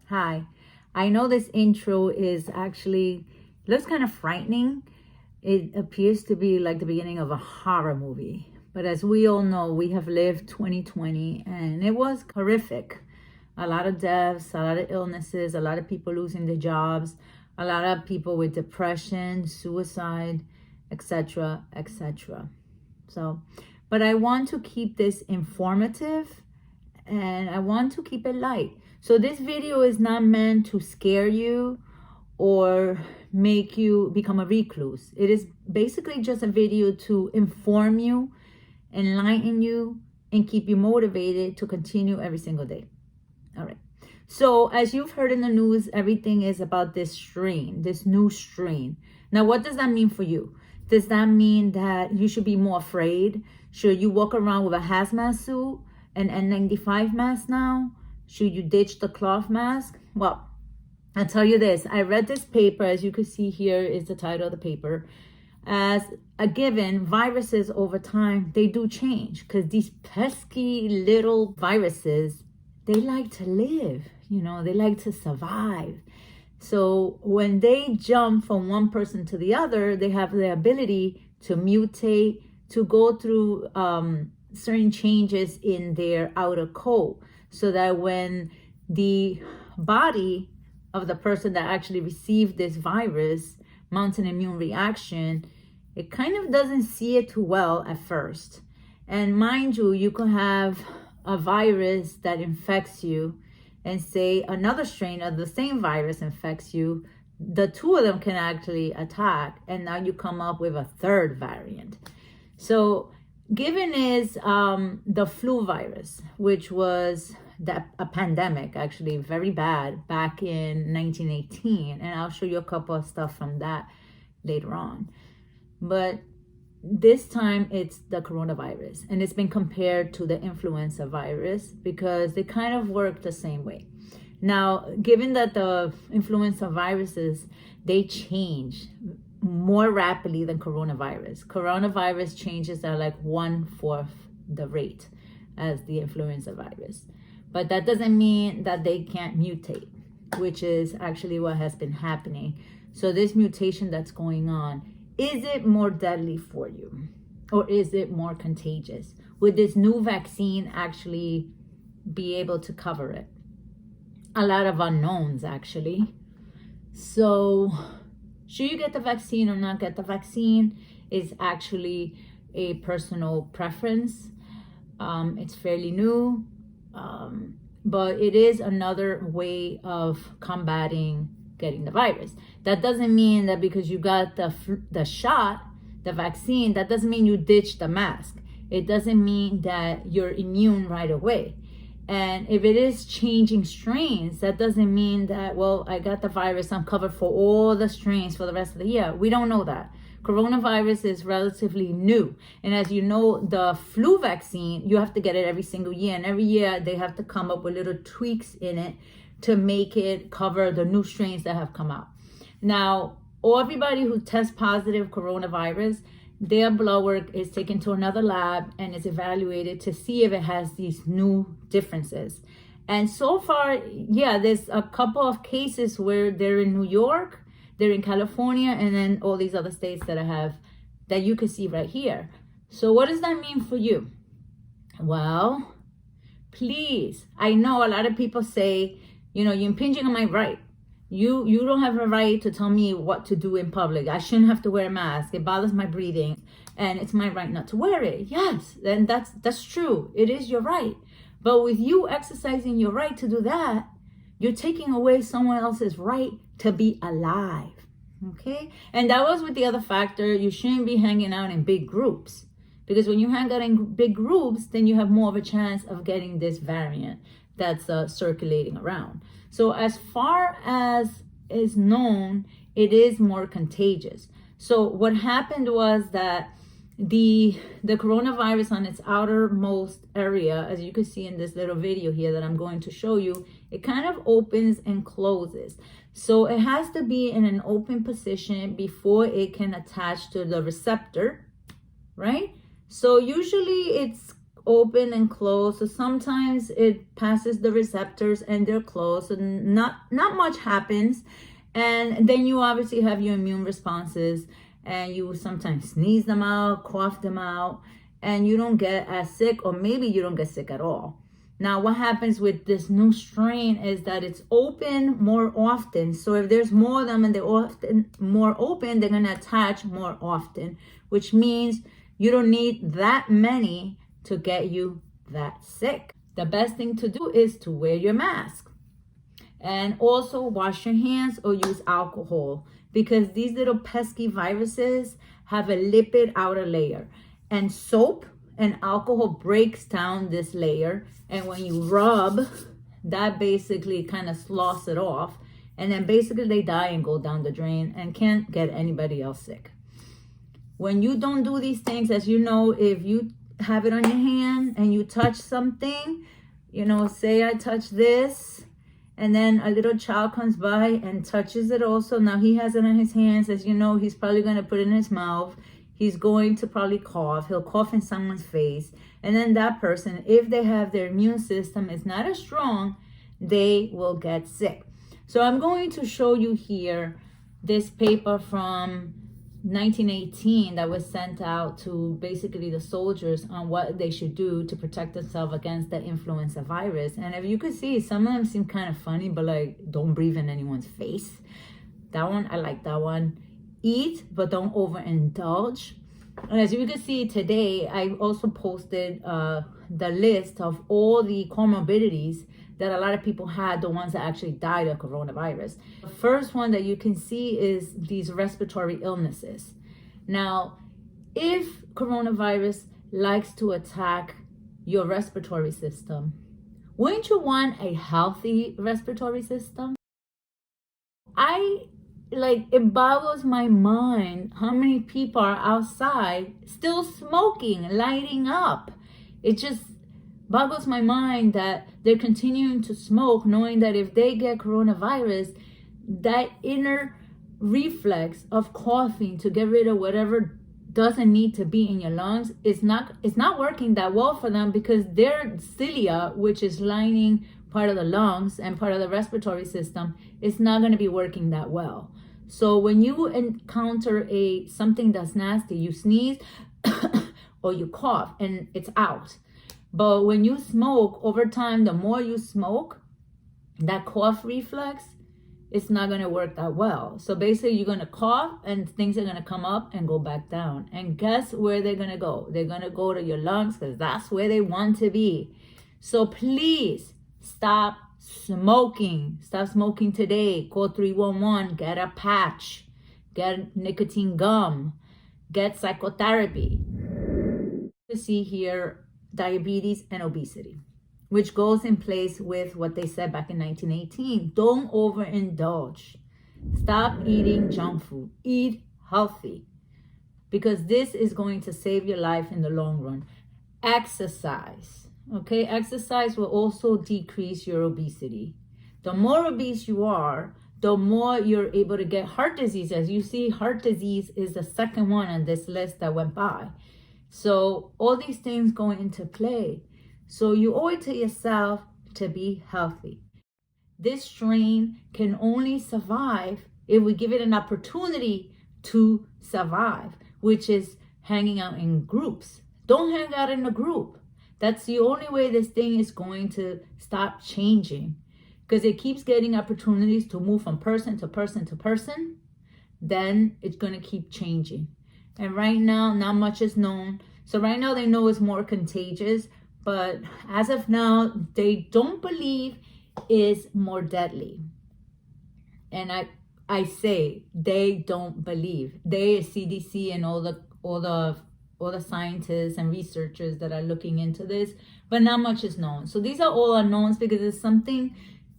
Hi. I know this intro is actually looks kind of frightening. It appears to be like the beginning of a horror movie. But as we all know, we have lived 2020 and it was horrific. A lot of deaths, a lot of illnesses, a lot of people losing their jobs, a lot of people with depression, suicide, etc., etc. But I want to keep this informative and I want to keep it light. So this video is not meant to scare you or make you become a recluse. It is basically just a video to inform you, enlighten you, and keep you motivated to continue every single day. All right. So as you've heard in the news, everything is about this strain, this new strain. Now, what does that mean for you? Does that mean that you should be more afraid? Should you walk around with a hazmat suit, an N95 mask now? Should you ditch the cloth mask? Well, I'll tell you this. I read this paper, as you can see here is the title of the paper. As a given, viruses over time, they do change because these pesky little viruses, they like to live, they like to survive. So when they jump from one person to the other, they have the ability to mutate, to go through certain changes in their outer coat, so that when the body of the person that actually received this virus mounts an immune reaction, it kind of doesn't see it too well at first. And mind you, you could have a virus that infects you and say another strain of the same virus infects you. The two of them can actually attack, and now you come up with a third variant. So given is the flu virus, which was a pandemic, actually very bad back in 1918. And I'll show you a couple of stuff from that later on. But this time it's the coronavirus, and it's been compared to the influenza virus because they kind of work the same way. Now, given that the influenza viruses, they change more rapidly than coronavirus changes are like 1/4 the rate as the influenza virus. But that doesn't mean that they can't mutate, which is actually what has been happening. So this mutation that's going on, is it more deadly for you, or is it more contagious? Would this new vaccine actually be able to cover it? A lot of unknowns, actually. So should you get the vaccine or not get the vaccine is actually a personal preference. It's fairly new, but it is another way of combating getting the virus. That doesn't mean that because you got the shot, the vaccine, that doesn't mean you ditch the mask. It doesn't mean that you're immune right away. And if it is changing strains, that doesn't mean that, well, I got the virus, I'm covered for all the strains for the rest of the year. We don't know that. Coronavirus is relatively new. And as you know, the flu vaccine, you have to get it every single year. And every year they have to come up with little tweaks in it to make it cover the new strains that have come out. Now, everybody who tests positive coronavirus, their blood work is taken to another lab and is evaluated to see if it has these new differences. And so far, yeah, there's a couple of cases where they're in New York, they're in California, and then all these other states that you can see right here. So what does that mean for you? Well, please, I know a lot of people say, you're impinging on my right. You don't have a right to tell me what to do in public. I shouldn't have to wear a mask. It bothers my breathing, and it's my right not to wear it. Yes, and that's true. It is your right. But with you exercising your right to do that, you're taking away someone else's right to be alive. Okay? And that was with the other factor. You shouldn't be hanging out in big groups, because when you hang out in big groups, then you have more of a chance of getting this variant that's circulating around. So as far as is known, it is more contagious. So what happened was that the coronavirus on its outermost area, as you can see in this little video here that I'm going to show you, it kind of opens and closes. So it has to be in an open position before it can attach to the receptor, right? So usually it's open and close. So sometimes it passes the receptors and they're closed, and not much happens. And then you obviously have your immune responses, and you sometimes sneeze them out, cough them out, and you don't get as sick, or maybe you don't get sick at all. Now, what happens with this new strain is that it's open more often. So if there's more of them and they're often more open, they're going to attach more often, which means you don't need that many to get you that sick. The best thing to do is to wear your mask, and also wash your hands or use alcohol, because these little pesky viruses have a lipid outer layer, and soap and alcohol breaks down this layer, and when you rub, that basically kind of sloughs it off, and then basically they die and go down the drain and can't get anybody else sick. When you don't do these things, as you know, if you have it on your hand and you touch something, say I touch this, and then a little child comes by and touches it also. Now he has it on his hands. As you know, he's probably going to put it in his mouth. He's going to probably cough. He'll cough in someone's face. And then that person, if they have their immune system is not as strong, they will get sick. So I'm going to show you here this paper from 1918 that was sent out to basically the soldiers on what they should do to protect themselves against the influenza virus. And if you could see, some of them seem kind of funny, but like, don't breathe in anyone's face. That one, I like that one. Eat, but don't overindulge. And as you can see today, I also posted the list of all the comorbidities that a lot of people had, the ones that actually died of coronavirus. The first one that you can see is these respiratory illnesses. Now, if coronavirus likes to attack your respiratory system, wouldn't you want a healthy respiratory system? It boggles my mind how many people are outside still smoking, lighting up. It just boggles my mind that they're continuing to smoke, knowing that if they get coronavirus, that inner reflex of coughing to get rid of whatever doesn't need to be in your lungs it's not working that well for them, because their cilia, which is lining part of the lungs and part of the respiratory system, is not going to be working that well. So when you encounter something that's nasty, you sneeze or you cough and it's out. But when you smoke, over time, the more you smoke, that cough reflex, it's not going to work that well. So basically, you're going to cough and things are going to come up and go back down. And guess where they're going to go? They're going to go to your lungs, because that's where they want to be. So please stop smoking. Stop smoking today. Call 311. Get a patch. Get nicotine gum. Get psychotherapy. You see here diabetes and obesity, which goes in place with what they said back in 1918. Don't overindulge. Stop eating junk food. Eat healthy, because this is going to save your life in the long run. Exercise. Okay, exercise will also decrease your obesity. The more obese you are, the more you're able to get heart disease. As you see, heart disease is the second one on this list that went by. So all these things go into play. So you owe it to yourself to be healthy. This strain can only survive if we give it an opportunity to survive, which is hanging out in groups. Don't hang out in a group. That's the only way this thing is going to stop changing, because it keeps getting opportunities to move from person to person to person. Then it's going to keep changing. And right now, not much is known. So right now they know it's more contagious, but as of now, they don't believe it's more deadly. And I say they don't believe. They, CDC and all the scientists and researchers that are looking into this, but not much is known. So these are all unknowns because it's something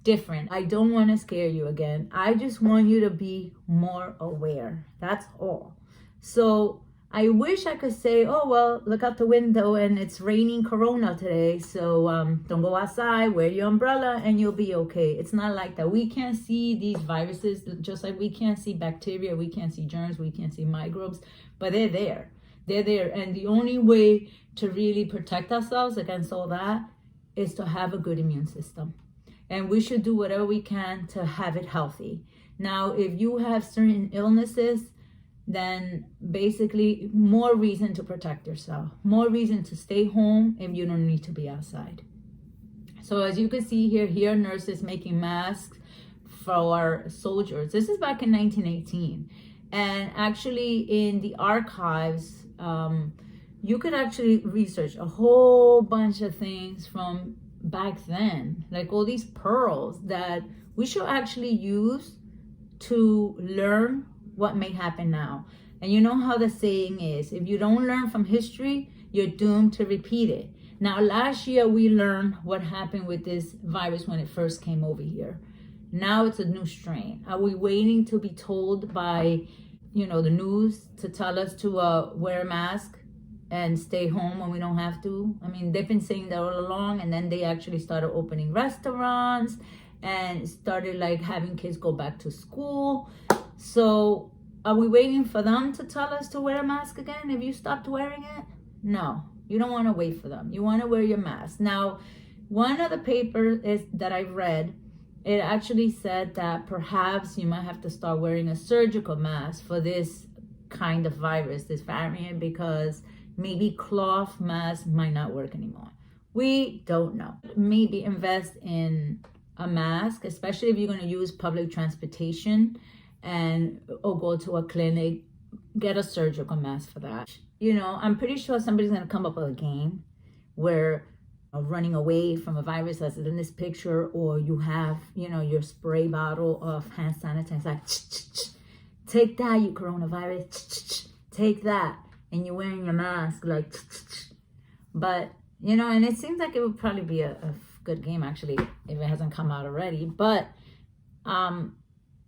different. I don't want to scare you again. I just want you to be more aware. That's all. So I wish I could say, oh, well, look out the window and it's raining Corona today. So don't go outside, wear your umbrella and you'll be okay. It's not like that. We can't see these viruses, just like we can't see bacteria, we can't see germs, we can't see microbes, but they're there. They're there. And the only way to really protect ourselves against all that is to have a good immune system. And we should do whatever we can to have it healthy. Now, if you have certain illnesses, then basically more reason to protect yourself, more reason to stay home if you don't need to be outside. So as you can see here nurses making masks for our soldiers. This is back in 1918. And actually in the archives, you could actually research a whole bunch of things from back then, like all these pearls that we should actually use to learn what may happen now. And you know how the saying is, if you don't learn from history, you're doomed to repeat it. Now, last year we learned what happened with this virus when it first came over here. Now it's a new strain. Are we waiting to be told by, the news to tell us to wear a mask and stay home when we don't have to? I mean, they've been saying that all along, and then they actually started opening restaurants and started like having kids go back to school. So are we waiting for them to tell us to wear a mask again if you stopped wearing it? No, you don't want to wait for them. You want to wear your mask. Now, one of the papers that I read, it actually said that perhaps you might have to start wearing a surgical mask for this kind of virus, this variant, because maybe cloth masks might not work anymore. We don't know. Maybe invest in a mask, especially if you're going to use public transportation or go to a clinic, get a surgical mask for that. I'm pretty sure somebody's going to come up with a game where running away from a virus as in this picture, or you have, your spray bottle of hand sanitizer, like, take that, you coronavirus, take that, and you're wearing your mask, like, but, and it seems like it would probably be a good game, actually, if it hasn't come out already, but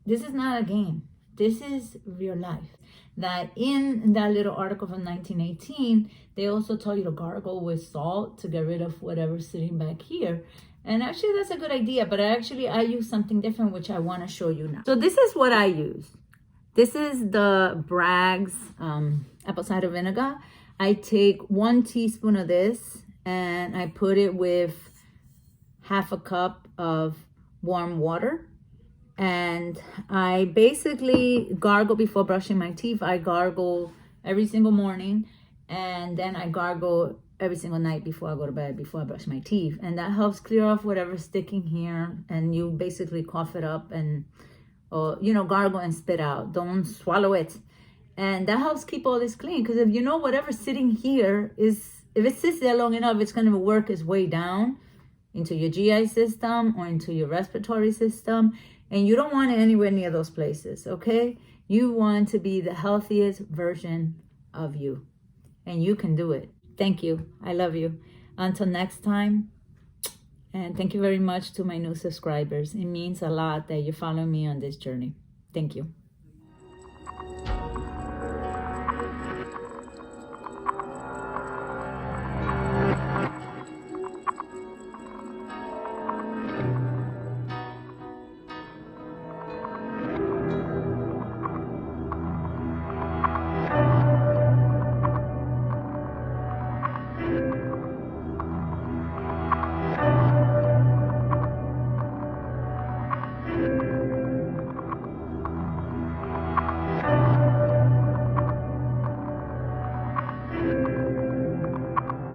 this is not a game. This is real life. That in that little article from 1918, they also tell you to gargle with salt to get rid of whatever's sitting back here. And actually, that's a good idea. But I use something different, which I want to show you now. So this is what I use. This is the Bragg's apple cider vinegar. I take 1 teaspoon of this and I put it with half a cup of warm water. And I basically gargle before brushing my teeth. I gargle every single morning, and then I gargle every single night before I go to bed, before I brush my teeth. And that helps clear off whatever's sticking here. And you basically cough it up and, gargle and spit out. Don't swallow it. And that helps keep all this clean. Because if whatever's sitting here if it sits there long enough, it's going to work its way down into your GI system or into your respiratory system. And you don't want it anywhere near those places, okay? You want to be the healthiest version of you. And you can do it. Thank you. I love you. Until next time. And thank you very much to my new subscribers. It means a lot that you follow me on this journey. Thank you.